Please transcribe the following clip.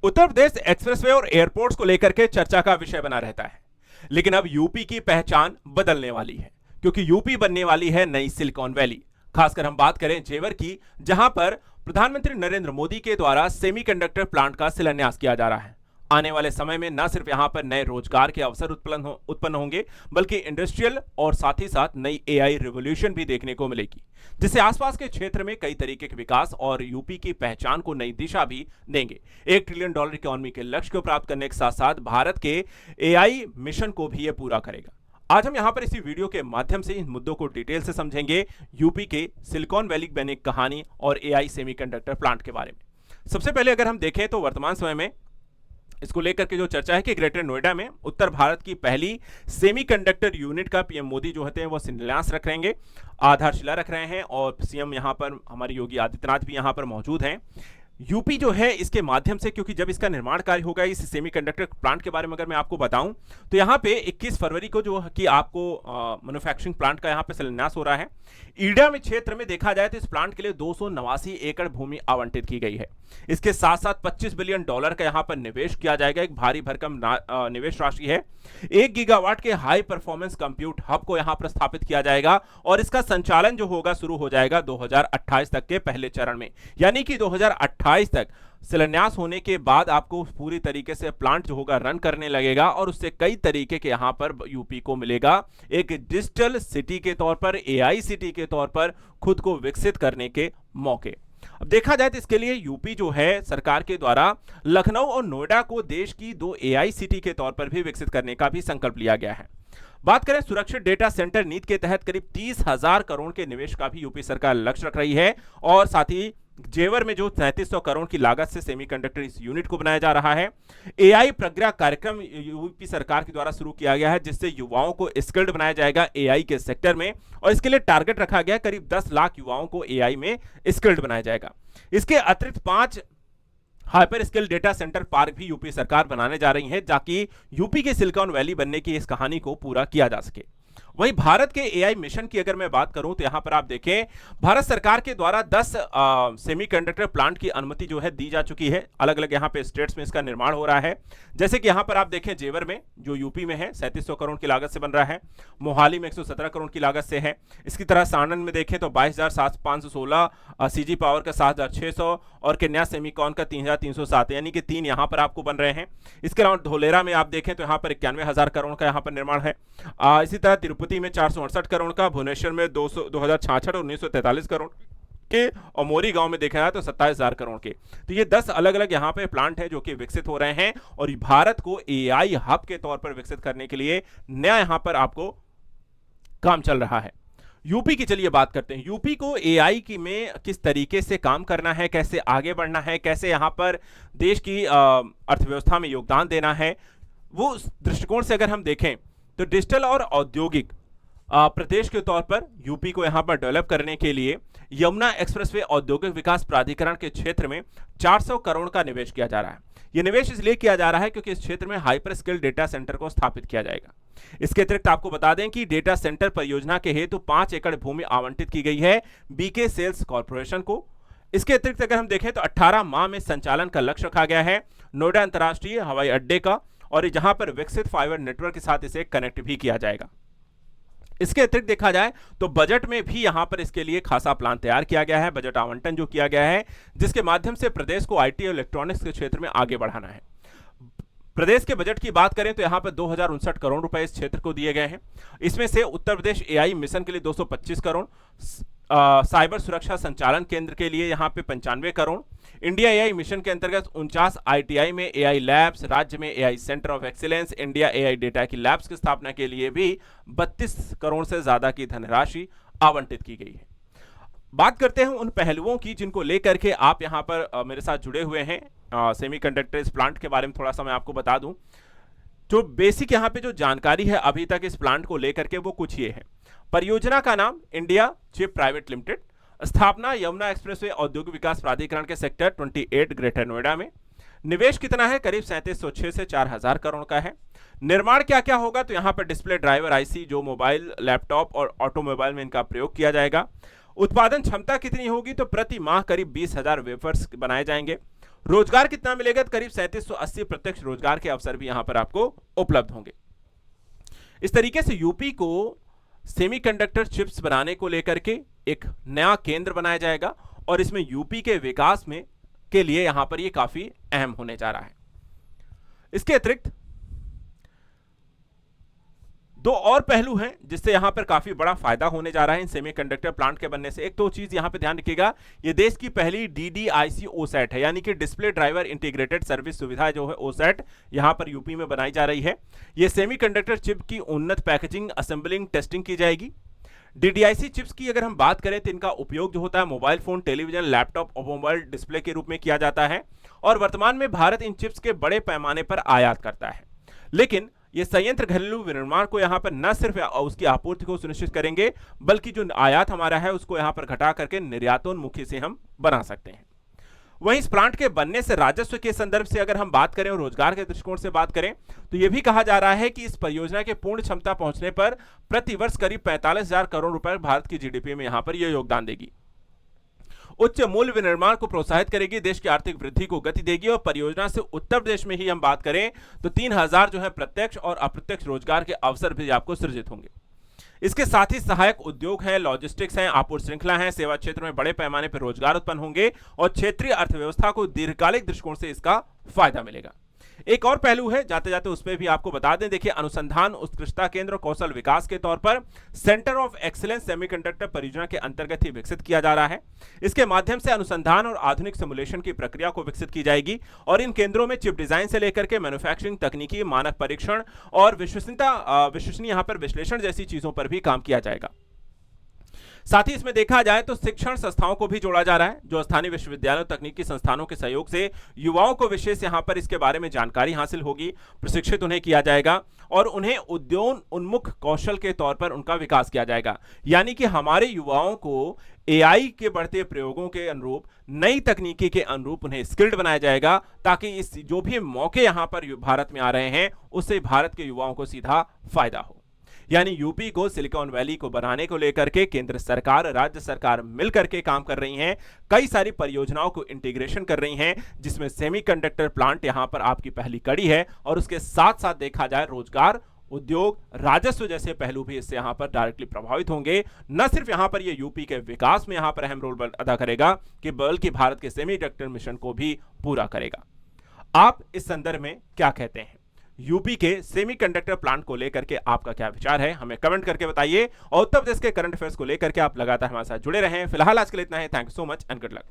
Uttar Pradesh expressway और airports को लेकर के चर्चा का विषय बना रहता है, लेकिन अब यूपी की पहचान बदलने वाली है, क्योंकि यूपी बनने वाली है नई सिलिकॉन वैली। खासकर हम बात करें जेवर की, जहां पर प्रधानमंत्री नरेंद्र मोदी के द्वारा सेमीकंडक्टर प्लांट का शिलान्यास किया जा रहा है। आने वाले समय में न सिर्फ यहां पर नए रोजगार के अवसर उत्पन्न होंगे, बल्कि इंडस्ट्रियल और साथ ही साथ नई एआई रिवॉल्यूशन भी देखने को मिलेगी, जिससे आसपास के क्षेत्र में कई तरीके के विकास और यूपी की पहचान को नई दिशा भी देंगे। $1 ट्रिलियन इकोनॉमी के लक्ष्य को प्राप्त करने के साथ साथ भारत के एआई मिशन को भी यह पूरा करेगा। आज हम यहां पर इसी वीडियो के माध्यम से इन मुद्दों को डिटेल से समझेंगे, यूपी के सिलिकॉन वैली बनने की कहानी और एआई सेमीकंडक्टर प्लांट के बारे में। सबसे पहले अगर हम देखें तो वर्तमान समय में इसको लेकर के जो चर्चा है कि ग्रेटर नोएडा में उत्तर भारत की पहली सेमीकंडक्टर यूनिट का पीएम मोदी जो होते हैं वो शिलान्यास रख रहेंगे, आधारशिला रख रहे हैं, और सीएम यहां पर हमारे योगी आदित्यनाथ भी यहां पर मौजूद हैं। यूपी जो है इसके माध्यम से, क्योंकि जब इसका निर्माण कार्य होगा, इस सेमीकंडक्टर प्लांट के बारे में अगर मैं आपको बताऊं तो यहां पे 21 फरवरी को जो कि आपको मैन्युफैक्चरिंग प्लांट का यहां पे शिलान्यास हो रहा है। ईडा में क्षेत्र में देखा जाए तो इस प्लांट के लिए 289 एकड़ भूमि आवंटित की गई है। इसके साथ साथ $25 बिलियन का यहां पर निवेश किया जाएगा। एक भारी भरकम निवेश राशि है। 1 गीगावाट के हाई परफॉर्मेंस कंप्यूट हब को यहां पर स्थापित किया जाएगा और इसका संचालन जो होगा शुरू हो जाएगा 2028 तक के पहले चरण में, यानी कि 2028 तक शिलान्यास होने के बाद आपको पूरी तरीके से प्लांट जो होगा रन करने लगेगा और उससे कई तरीके के यहां पर यूपी को मिलेगा एक डिजिटल सिटी के तौर पर, एआई सिटी के तौर पर खुद को विकसित करने के मौके। अब देखा जाए तो इसके लिए यूपी जो है सरकार के द्वारा लखनऊ और नोएडा को देश की 2 एआई सिटी के तौर पर भी विकसित करने का भी संकल्प लिया गया है। बात करें सुरक्षित डेटा सेंटर नीति के तहत करीब 30,000 करोड़ के निवेश का भी यूपी सरकार लक्ष्य रख रही है, और साथ ही जेवर में जो 3300 करोड़ की लागत से सेमीकंडक्टर इस यूनिट को बनाया जा रहा है। एआई प्रज्ञा कार्यक्रम यूपी सरकार के द्वारा शुरू किया गया है, जिससे युवाओं को स्किल्ड बनाया जाएगा एआई के सेक्टर में, और इसके लिए टारगेट रखा गया है करीब 10 लाख युवाओं को एआई में स्किल्ड बनाया जाएगा। इसके अतिरिक्त 5 hyper skill data centre park भी यूपी सरकार बनाने जा रही है, ताकि यूपी के सिलिकॉन वैली बनने की इस कहानी को पूरा किया जा सके। वहीं भारत के एआई मिशन की अगर मैं बात करूं तो यहां पर आप देखें भारत सरकार के द्वारा 10 सेमीकंडक्टर प्लांट की अनुमति जो है दी जा चुकी है। अलग अलग यहां पे स्टेट्स में इसका निर्माण हो रहा है। जैसे कि यहां पर आप देखें जेवर में जो यूपी में है 3700 करोड़ की लागत से बन रहा है, मोहाली में 117 करोड़ की लागत से है। इसकी तरह साणंद में देखें तो 22,516, सीजी पावर का 7,600 और केन्या सेमीकॉन का 3,307, यानी कि 3 यहां पर आपको बन रहे हैं। इसके अलावा धोलेरा में आप देखें तो यहां पर 91,000 करोड़ का यहां पर निर्माण है। इसी तरह तिरुपति में 468 करोड़ का, भुवनेश्वर में 2066 और 1943 करोड़ के, और मोरी गांव में देखा जाए तो 27,000 करोड़ के। तो ये 10 अलग अलग यहां पे प्लांट हैं जो कि विकसित हो रहे हैं, और भारत को एआई हब के तौर पर विकसित करने के लिए नया यहां पर आपको काम चल रहा है। यूपी की चलिए बात करते हैं। यूपी को एआई की में किस तरीके से काम करना है, कैसे आगे बढ़ना है, कैसे यहां पर देश की अर्थव्यवस्था में योगदान देना है, वो दृष्टिकोण से अगर हम देखें तो डिजिटल और औद्योगिक प्रदेश के तौर पर यूपी को यहां पर डेवलप करने के लिए यमुना एक्सप्रेसवे औद्योगिक विकास प्राधिकरण के क्षेत्र में 400 करोड़ का निवेश किया जा रहा है। यह निवेश इसलिए किया जा रहा है क्योंकि इस क्षेत्र में हाइपर स्किल डेटा सेंटर को स्थापित किया जाएगा। इसके अतिरिक्त आपको बता दें कि डेटा सेंटर परियोजना के हेतु 5 एकड़ भूमि आवंटित की गई है बीके सेल्स कॉर्पोरेशन को। इसके अतिरिक्त अगर हम देखें तो 18 माह में संचालन का लक्ष्य रखा गया है नोएडा अंतर्राष्ट्रीय हवाई अड्डे का, और जहां पर विकसित फाइबर नेटवर्क के साथ इसे कनेक्ट भी किया जाएगा। इसके अतिरिक्त देखा जाए तो बजट में भी यहां पर इसके लिए खासा प्लान तैयार किया गया है, बजट आवंटन जो किया गया है, जिसके माध्यम से प्रदेश को आईटी और इलेक्ट्रॉनिक्स के क्षेत्र में आगे बढ़ाना है। प्रदेश के बजट की बात करें तो यहां पर 2059 करोड़ रुपए इस क्षेत्र को दिए गए हैं। इसमें से उत्तर प्रदेश एआई मिशन के लिए 225 करोड़, साइबर सुरक्षा संचालन केंद्र के लिए यहां पे 95 करोड़, इंडिया एआई मिशन के अंतर्गत 49 आईटीआई में एआई लैब्स, राज्य में AI centre of excellence, India AI data की लैब्स की स्थापना के लिए भी 32 करोड़ से ज्यादा की धनराशि आवंटित की गई है। बात करते हैं उन पहलुओं की जिनको लेकर के आप यहां पर मेरे साथ जुड़े हुए हैं। सेमीकंडक्टर इस प्लांट के बारे में थोड़ा सा मैं आपको बता दूं। जो बेसिक यहां पे जो जानकारी है अभी तक इस प्लांट को लेकर के वो कुछ ये है। परियोजना का नाम इंडिया चिप प्राइवेट लिमिटेड, स्थापना यमुना एक्सप्रेसवे औद्योगिक विकास प्राधिकरण के सेक्टर 28 ग्रेटर नोएडा में। निवेश कितना है? करीब 3706 से 4000 करोड़ का है। निर्माण क्या क्या होगा? तो यहां पर डिस्प्ले ड्राइवर आईसी जो मोबाइल, लैपटॉप और ऑटोमोबाइल में इनका प्रयोग किया जाएगा। उत्पादन क्षमता कितनी होगी? तो प्रति माह करीब 20,000 वेफर्स बनाए जाएंगे। रोजगार कितना मिलेगा? तो करीब 3780 प्रत्यक्ष रोजगार के अवसर भी यहां पर आपको उपलब्ध होंगे। इस तरीके से यूपी को सेमीकंडक्टर चिप्स बनाने को लेकर के एक नया केंद्र बनाया जाएगा और इसमें यूपी के विकास में के लिए यहां पर यह काफी अहम होने जा रहा है। इसके अतिरिक्त दो और पहलू हैं जिससे यहां पर काफी बड़ा फायदा होने जा रहा है इन सेमीकंडक्टर प्लांट के बनने से। एक तो चीज यहां पे ध्यान रखिएगा, ये देश की पहली DDIC ओसैट है, यानी कि डिस्प्ले ड्राइवर इंटीग्रेटेड सर्विस सुविधा जो है ओसैट यहां पर यूपी में बनाई जा रही है। ये सेमीकंडक्टर चिप की उन्नत पैकेजिंग, असेंबलिंग, टेस्टिंग की जाएगी। DDIC चिप्स की अगर हम बात करें तो इनका उपयोग जो होता है मोबाइल फोन, टेलीविजन, लैपटॉप और मोबाइल डिस्प्ले के रूप में किया जाता है और वर्तमान में भारत इन चिप्स के बड़े पैमाने पर आयात करता है। लेकिन ये संयंत्र घरेलू विनिर्माण को यहां पर न सिर्फ उसकी आपूर्ति को सुनिश्चित करेंगे, बल्कि जो आयात हमारा है उसको यहां पर घटा करके निर्यातोन्मुखी से हम बना सकते हैं। वहीं इस प्लांट के बनने से राजस्व के संदर्भ से अगर हम बात करें और रोजगार के दृष्टिकोण से बात करें तो यह भी कहा जा रहा है कि इस परियोजना के पूर्ण क्षमता पहुंचने पर प्रति वर्ष करीब 45,000 करोड़ रुपए भारत की जीडीपी में यहां पर यह योगदान देगी। उच्च मूल्य विनिर्माण को प्रोत्साहित करेगी, देश की आर्थिक वृद्धि को गति देगी और परियोजना से उत्तर प्रदेश में ही हम बात करें तो 3000 जो है प्रत्यक्ष और अप्रत्यक्ष रोजगार के अवसर भी आपको सृजित होंगे। इसके साथ ही सहायक उद्योग हैं, लॉजिस्टिक्स हैं, आपूर्ति श्रृंखला हैं, सेवा क्षेत्र में बड़े पैमाने पर रोजगार उत्पन्न होंगे और क्षेत्रीय अर्थव्यवस्था को दीर्घकालिक दृष्टिकोण से इसका फायदा मिलेगा। एक और पहलू है, जाते जाते उस पर भी आपको बता दें, देखिए अनुसंधान उत्कृष्टता केंद्र और कौशल विकास के तौर पर सेंटर ऑफ एक्सीलेंस सेमीकंडक्टर परियोजना के अंतर्गत ही विकसित किया जा रहा है। इसके माध्यम से अनुसंधान और आधुनिक सिमुलेशन की प्रक्रिया को विकसित की जाएगी और इन केंद्रों में चिप डिजाइन से लेकर के मैन्युफैक्चरिंग, तकनीकी, मानक परीक्षण और विश्वसनीय यहां पर विश्लेषण जैसी चीजों पर भी काम किया जाएगा। साथ ही इसमें देखा जाए तो शिक्षण संस्थाओं को भी जोड़ा जा रहा है, जो स्थानीय विश्वविद्यालयों, तकनीकी संस्थानों के सहयोग से युवाओं को विशेष यहां पर इसके बारे में जानकारी हासिल होगी, प्रशिक्षित उन्हें किया जाएगा और उन्हें उद्योग उन्मुख कौशल के तौर पर उनका विकास किया जाएगा। यानी कि हमारे युवाओं को AI के बढ़ते प्रयोगों के अनुरूप, नई तकनीकी के अनुरूप उन्हें स्किल्ड बनाया जाएगा, ताकि इस जो भी मौके यहां पर भारत में आ रहे हैं उससे भारत के युवाओं को सीधा फायदा हो। यानी यूपी को सिलिकॉन वैली को बनाने को लेकर के केंद्र सरकार, राज्य सरकार मिलकर के काम कर रही हैं, कई सारी परियोजनाओं को इंटीग्रेशन कर रही हैं, जिसमें सेमीकंडक्टर प्लांट यहां पर आपकी पहली कड़ी है और उसके साथ साथ देखा जाए रोजगार, उद्योग, राजस्व जैसे पहलू भी इससे यहां पर डायरेक्टली प्रभावित होंगे। न सिर्फ यहां पर ये यूपी के विकास में यहां पर अहम रोल अदा करेगा कि बल्कि भारत के सेमीकंडक्टर मिशन को भी पूरा करेगा। आप इस संदर्भ में क्या कहते हैं? यूपी के सेमीकंडक्टर प्लांट को लेकर के आपका क्या विचार है, हमें कमेंट करके बताइए और उत्तर प्रदेश के करंट अफेयर्स को लेकर के आप लगातार हमारे साथ जुड़े रहें। फिलहाल आज के लिए इतना है। Thank you so much and good luck.